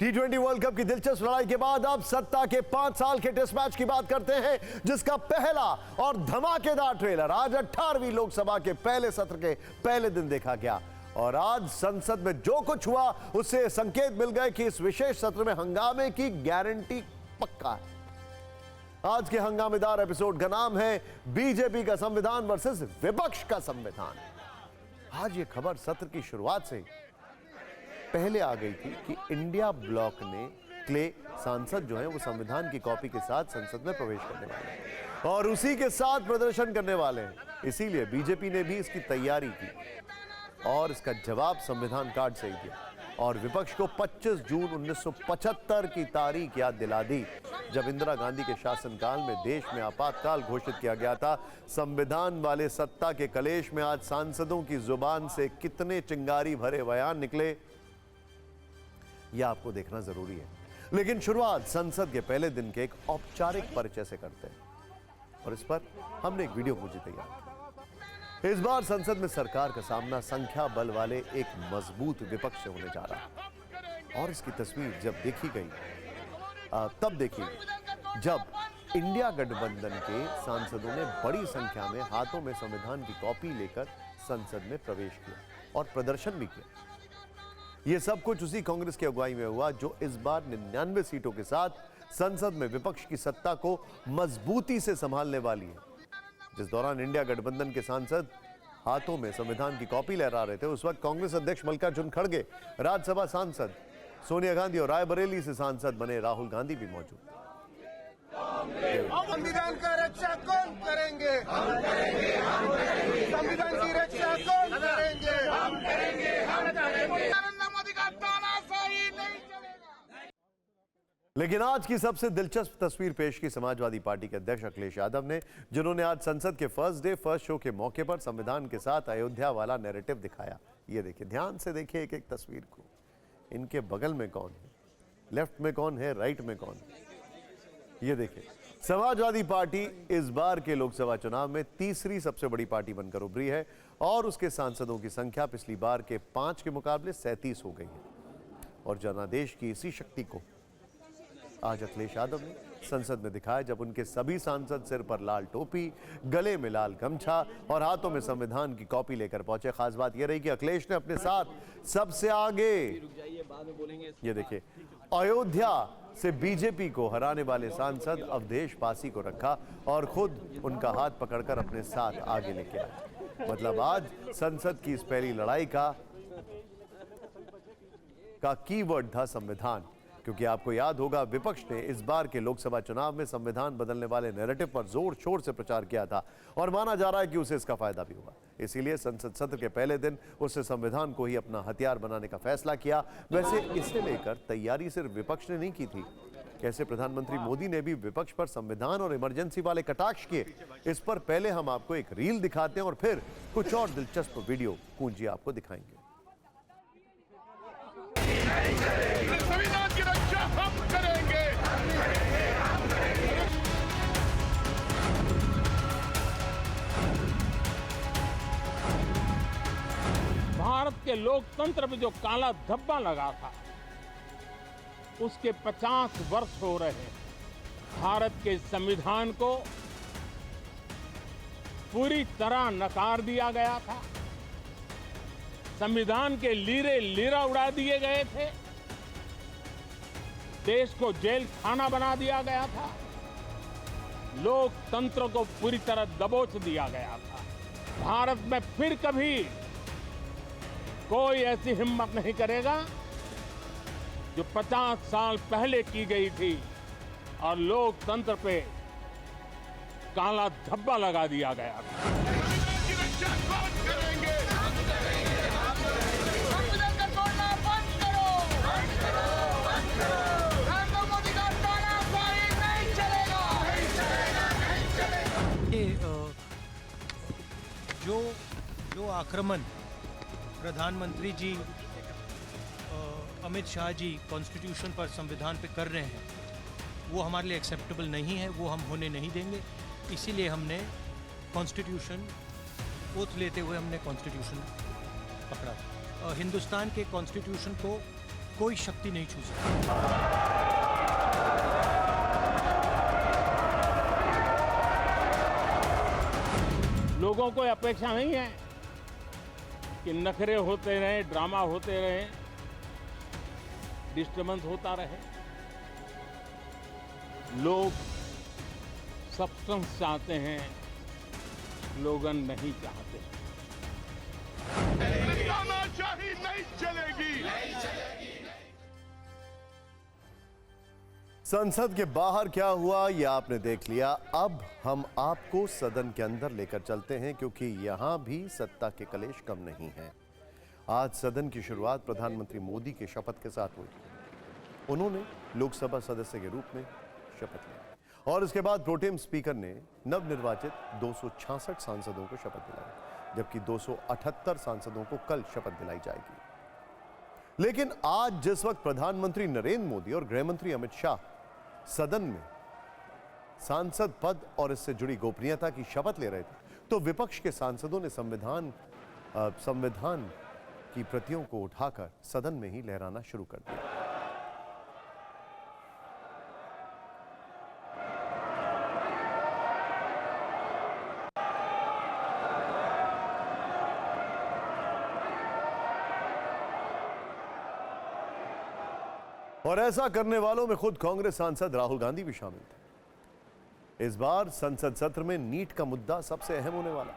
T20 world cup की दिलचस्प लड़ाई के बाद अब सत्ता के 5 साल के टेस्ट मैच की बात करते हैं, जिसका पहला और धमाकेदार ट्रेलर आज 18वीं लोकसभा के पहले सत्र के पहले दिन देखा गया। और आज संसद में जो कुछ हुआ उससे संकेत मिल गए कि इस विशेष सत्र में हंगामे की गारंटी पक्का है। आज के हंगामेदार एपिसोड का नाम है बीजेपी का संविधान वर्सेस विपक्ष का संविधान। आज ये खबर सत्र की शुरुआत से पहले आ गई थी कि इंडिया ब्लॉक ने क्ले सांसद जो हैं वो संविधान की कॉपी के साथ संसद में प्रवेश करने वाले हैं और उसी के साथ प्रदर्शन करने वाले हैं। इसीलिए बीजेपी ने भी इसकी तैयारी की और इसका जवाब संविधान कार्ड से ही दिया और विपक्ष को 25 जून 1975 की तारीख याद दिला दी, जब इंदिरा गांधी के शासनकाल में देश में आपातकाल घोषित किया गया था। संविधान वाले सत्ता के कलेश में आज सांसदों की जुबान से कितने चिंगारी भरे बयान निकले, यह आपको देखना जरूरी है। लेकिन शुरुआत संसद के पहले दिन के एक औपचारिक परिचय से करते हैं और इस पर हमने एक वीडियो मुझे तैयार किया। इस बार संसद में सरकार का सामना संख्या बल वाले एक मजबूत विपक्ष से होने जा रहा है और इसकी तस्वीर जब देखी गई तब देखी गई जब इंडिया गठबंधन के सांसदों ने बड़ी संख्या में हाथों में संविधान की कॉपी लेकर संसद में प्रवेश किया और प्रदर्शन भी किया। यह सब कुछ उसी कांग्रेस की अगुवाई में हुआ जो इस बार 99 सीटों के साथ संसद में विपक्ष की सत्ता को मजबूती से संभालने वाली है। जिस दौरान इंडिया गठबंधन के सांसद हाथों में संविधान की कॉपी लहरा रहे थे, उस वक्त कांग्रेस अध्यक्ष मल्लिकार्जुन खड़गे, राज्यसभा सांसद सोनिया गांधी और रायबरेली से सांसद बने राहुल गांधी भी मौजूद थे। संविधान का रक्षा कौन करेंगे? हम करेंगे, हम करेंगे। संविधान की रक्षा कौन करेंगे? हम करेंगे, हम करेंगे। नरेंद्र मोदी का तानाशाही नहीं चलेगा। लेकिन आज की सबसे दिलचस्प तस्वीर पेश की समाजवादी पार्टी के अध्यक्ष अखिलेश यादव ने, जिन्होंने आज संसद के फर्स्ट डे फर्स्ट शो के मौके पर संविधान के साथ अयोध्या वाला नैरेटिव दिखाया। ये देखिए, ध्यान से देखिए एक एक तस्वीर को। इनके बगल में कौन है, लेफ्ट में कौन है, राइट में कौन है, ये देखिए। समाजवादी पार्टी इस बार के लोकसभा चुनाव में तीसरी सबसे बड़ी पार्टी बनकर उभरी है और उसके सांसदों की संख्या पिछली बार के 5 के मुकाबले 37 हो गई है। और जनादेश की इसी शक्ति को आज अखिलेश यादव ने संसद में दिखाया, जब उनके सभी सांसद सिर पर लाल टोपी, गले में लाल गमछा और हाथों में संविधान की कॉपी लेकर पहुंचे। खास बात यह रही कि अखिलेश ने अपने साथ सबसे आगे, ये देखिए, अयोध्या से बीजेपी को हराने वाले सांसद अवधेश पासी को रखा और खुद उनका हाथ पकड़कर अपने साथ आगे लेके आए। मतलब आज संसद की इस पहली लड़ाई का कीवर्ड था संविधान, क्योंकि आपको याद होगा विपक्ष ने इस बार के लोकसभा चुनाव में संविधान बदलने वाले नैरेटिव पर जोर शोर से प्रचार किया था और माना जा रहा है कि उसे इसका फायदा भी हुआ। इसीलिए संसद सत्र के पहले दिन उसने संविधान को ही अपना हथियार बनाने का फैसला किया। वैसे इसे लेकर तैयारी सिर्फ विपक्ष ने नहीं की थी, कैसे प्रधानमंत्री मोदी ने भी विपक्ष पर संविधान और इमरजेंसी वाले कटाक्ष किए। इस पर पहले हम आपको एक रील दिखाते हैं और फिर कुछ और दिलचस्प वीडियो पूंजी आपको दिखाएंगे। संविधान की रक्षा हम करेंगे, हम करेंगे, हम करेंगे। भारत के लोकतंत्र में जो काला धब्बा लगा था, उसके 50 वर्ष हो रहे हैं। भारत के संविधान को पूरी तरह नकार दिया गया था। संविधान के लीरे लीरा उड़ा दिए गए थे। देश को जेल खाना बना दिया गया था। लोकतंत्र को पूरी तरह दबोच दिया गया था। भारत में फिर कभी कोई ऐसी हिम्मत नहीं करेगा जो 50 साल पहले की गई थी और लोकतंत्र पे काला धब्बा लगा दिया गया था। जो आक्रमण प्रधानमंत्री जी, अमित शाह जी कॉन्स्टिट्यूशन पर, संविधान पे कर रहे हैं, वो हमारे लिए एक्सेप्टेबल नहीं है, वो हम होने नहीं देंगे। इसीलिए हमने कॉन्स्टिट्यूशन ओथ लेते हुए हमने कॉन्स्टिट्यूशन पकड़ा। हिंदुस्तान के कॉन्स्टिट्यूशन को कोई शक्ति नहीं छू सकती। लोगों को अपेक्षा नहीं है कि नखरे होते रहे, ड्रामा होते रहे, डिस्टर्बेंस होता रहे। लोग सब्सटेंस चाहते हैं, स्लोगन नहीं चाहते। तानाशाही नहीं चलेगी। संसद के बाहर क्या हुआ ये आपने देख लिया। अब हम आपको सदन के अंदर लेकर चलते हैं, क्योंकि यहां भी सत्ता के कलेश कम नहीं है। आज सदन की शुरुआत प्रधानमंत्री मोदी के शपथ के साथ हुई। उन्होंने लोकसभा सदस्य के रूप में शपथ ली और इसके बाद प्रोटेम स्पीकर ने नवनिर्वाचित 266 सांसदों को शपथ दिलाई, जबकि 278 सांसदों को कल शपथ दिलाई जाएगी। लेकिन आज जिस वक्त प्रधानमंत्री नरेंद्र मोदी और गृहमंत्री अमित शाह सदन में सांसद पद और इससे जुड़ी गोपनीयता की शपथ ले रहे थे, तो विपक्ष के सांसदों ने संविधान की प्रतियों को उठाकर सदन में ही लहराना शुरू कर दिया। और ऐसा करने वालों में खुद कांग्रेस सांसद राहुल गांधी भी शामिल थे। इस बार संसद सत्र में नीट का मुद्दा सबसे अहम होने वाला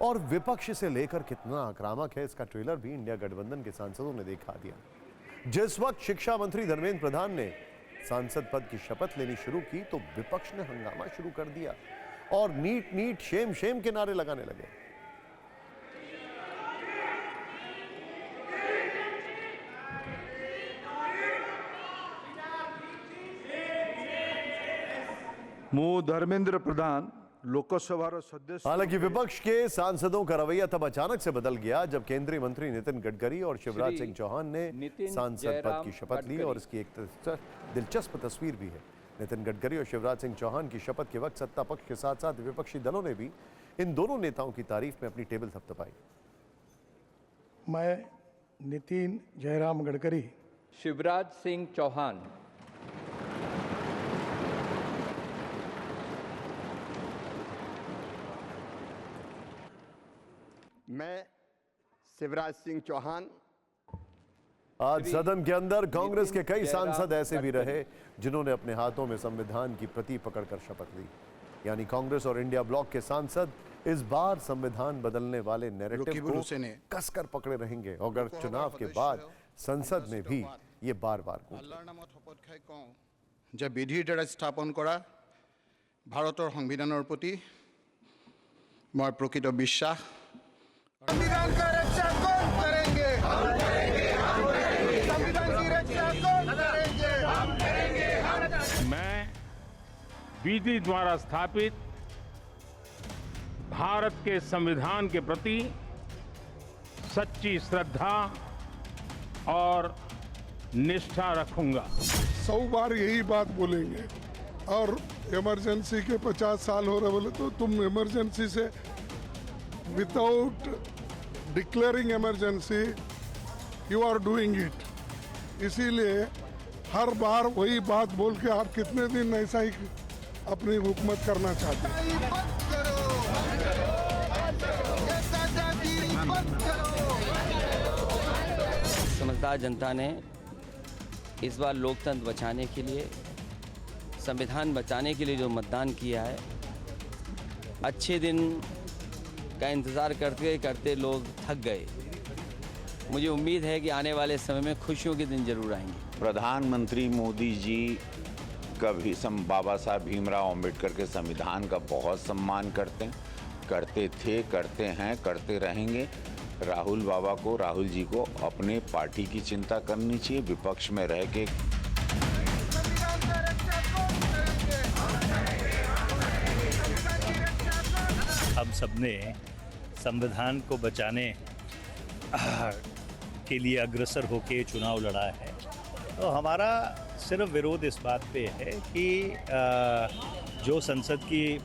और विपक्ष से लेकर कितना आक्रामक है, इसका ट्रेलर भी इंडिया गठबंधन के सांसदों ने दिखा दिया। जिस वक्त शिक्षा मंत्री धर्मेंद्र प्रधान ने सांसद पद की शपथ लेनी शुरू की, तो विपक्ष ने हंगामा शुरू कर दिया और नीट नीट शेम शेम के नारे लगाने लगे। ମୁଁ धर्मेंद्र प्रधान लोकसभा सदस्य। हालांकि विपक्ष के सांसदों का रवैया तब अचानक से बदल गया जब केंद्रीय मंत्री नितिन गडकरी और शिवराज सिंह चौहान ने सांसद पद की शपथ ली और इसकी एक दिलचस्प तस्वीर भी है। नितिन गडकरी और शिवराज सिंह चौहान की शपथ के वक्त सत्ता पक्ष के साथ साथ विपक्षी दलों ने भी इन दोनों नेताओं की तारीफ में अपनी टेबल थपथपाई। मैं नितिन जयराम गडकरी, शिवराज सिंह चौहान, मैं शिवराज सिंह चौहान। आज सदन के अंदर कांग्रेस के कई सांसद ऐसे भी रहे जिन्होंने अपने हाथों में संविधान की प्रति पकड़कर शपथ ली। यानी कांग्रेस और इंडिया ब्लॉक के सांसद इस बार संविधान बदलने वाले नैरेटिव को कसकर पकड़े रहेंगे और अगर चुनाव के बाद संसद में भी ये बार-बार আল্লাহৰ নামত শপত খাই কওঁ যে বিধিৰ দ্বাৰা স্থাপন কৰা ভাৰতৰ সংবিধানৰ প্ৰতি মই প্ৰকৃত বিশ্বাস। संविधान का रक्षा कौन करेंगे? हम करेंगे, हम करेंगे। संविधान की रक्षा कौन करेंगे? हम करेंगे, हम करेंगे। मैं विधि द्वारा स्थापित भारत के संविधान के प्रति सच्ची श्रद्धा और निष्ठा रखूंगा। 100 बार यही बात बोलेंगे और इमरजेंसी के 50 साल हो रहे बोले तो तुम इमरजेंसी से without declaring emergency you are doing it. इसीलिए हर बार वही बात बोल के आप कितने दिन ऐसा ही अपनी हुकूमत करना चाहते हैं। बंद करो, ये दादागिरी बंद करो। समझदार जनता ने इस बार लोकतंत्र बचाने के लिए, संविधान बचाने के लिए जो मतदान किया है, अच्छे दिन का इंतज़ार करते करते लोग थक गए। मुझे उम्मीद है कि आने वाले समय में खुशियों के दिन जरूर आएंगे। प्रधानमंत्री मोदी जी कभी बाबा साहब भीमराव अंबेडकर के संविधान का बहुत सम्मान करते थे, करते हैं, करते रहेंगे। राहुल बाबा को, राहुल जी को अपने पार्टी की चिंता करनी चाहिए, विपक्ष में रह के। संविधान का रक्षा कौन करेंगे? हम करेंगे, हम करेंगे। संविधान की रक्षा कौन करेंगे? हम सबने संविधान को बचाने के लिए अग्रसर होकर चुनाव लड़ा है, तो हमारा सिर्फ विरोध इस बात पे है कि जो संसद की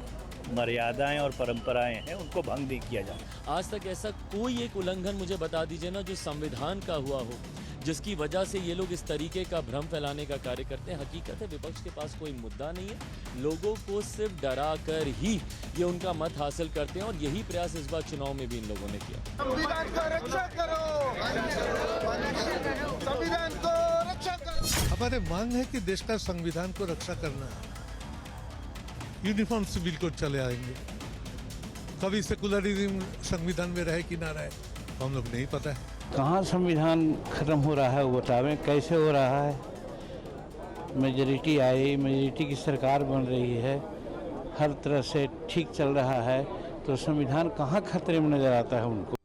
मर्यादाएं और परंपराएं हैं उनको भंग नहीं किया जाए। आज तक ऐसा कोई एक उल्लंघन मुझे बता दीजिए ना जो संविधान का हुआ हो, जिसकी वजह से ये लोग इस तरीके का भ्रम फैलाने का कार्य करते हैं। हकीकत है विपक्ष के पास कोई मुद्दा नहीं है, लोगों को सिर्फ डरा कर ही ये उनका मत हासिल करते हैं और यही प्रयास इस बार चुनाव में भी इन लोगों ने किया। संविधान को रक्षा करो, संविधान को रक्षा करो। हमारे मांग है कि देश का संविधान को रक्षा करना है। यूनिफॉर्म सिविल कोड चले आएंगे, कभी सेकुलरिज्म संविधान में रहे कि ना रहे हम लोग नहीं पता है। कहाँ संविधान खत्म हो रहा है वो बतावें, कैसे हो रहा है। मेजॉरिटी आई, मेजॉरिटी की सरकार बन रही है, हर तरह से ठीक चल रहा है, तो संविधान कहाँ खतरे में नजर आता है उनको।